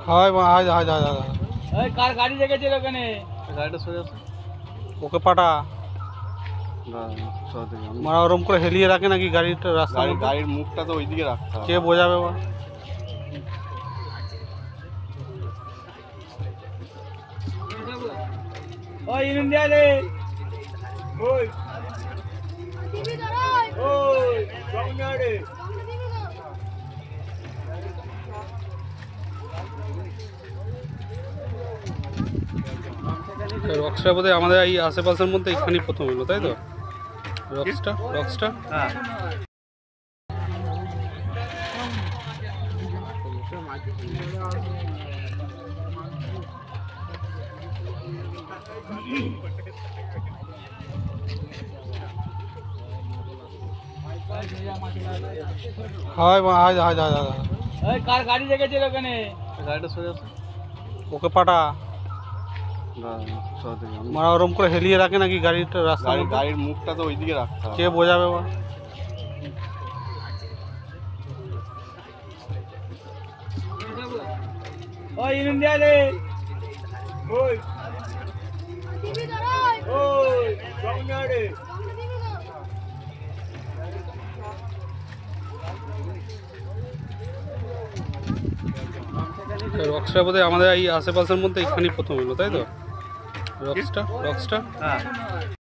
হয় হয় হয় হয় ওই কার গাড়ি রেখেছিল ওখানে? গাড়িটা সরে আছে, ওকে পাঠা। মারা ওরম করে হেলিয়ে রাখে নাকি গাড়িটা রাস্তা? গাড়ির মুখটা তো ওইদিকে রাখতে হবে। কে বোঝাবে বা? ওই ইন্ডিয়া রে, ওই ওই রংনা রে। রক্সটা বোধহয় আমাদের এই আশেপাশের মধ্যে এখানেই প্রথম হলো, তাই তো? রক্সটা হ্যাঁ, হয় হয় হয় হয় হয় ওই কার গাড়ি রেখেছিল ওখানে? গাড়িটা সরে আছে, ওকে পাঠা। মারা ওরম করে হেলিয়ে রাখে নাকি গাড়িটা রাস্তা? গাড়ির মুখটা তো ওইদিকে রাখতে হবে। কে বোঝাবে বা? ওই ইন্ডিয়া রে, ওই ওই রংনা রে। রক্সটা বোধহয় আমাদের এই আশেপাশের মধ্যে এখানেই প্রথম হলো, তাই তো? রক্সটা হ্যাঁ।